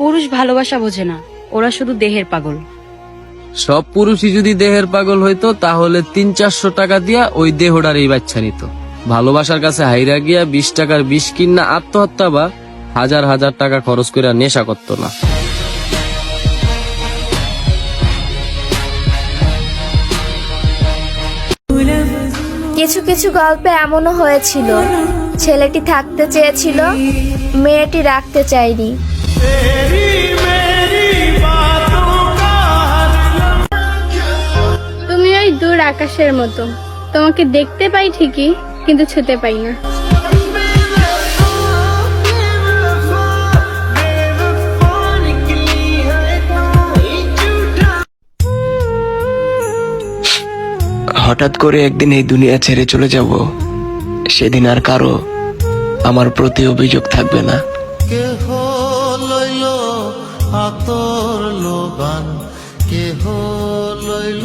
পুরুষ ভালোবাসা বোঝে না, ওরা শুধু দেহের পাগল। সব পুরুষই যদি দেহের পাগল হইতো তাহলে 300-400 টাকা দিয়া ওই দেহটার এই বাচ্চা নিত। ভালোবাসার কাছে হাইরা গিয়া 20 টাকার বিষ কিনা আত্মহত্যা বা হাজার হাজার টাকা খরচ করে নেশা করতো না। কিছু কিছু গল্পে এমনও হয়েছিল, ছেলেটি থাকতে চেয়েছিল, মেয়েটি রাখতে চায়নি। তুমি ওই দূর আকাশের মতো, তোমাকে দেখতে পাই ঠিকই কিন্তু ছুতে পাই না। হঠাৎ করে একদিন এই দুনিয়া ছেড়ে চলে যাব, সেদিন আর কারো আমার প্রতি অভিযোগ থাকবে না। কেহ লইল আতর লোবান, কেহ লইল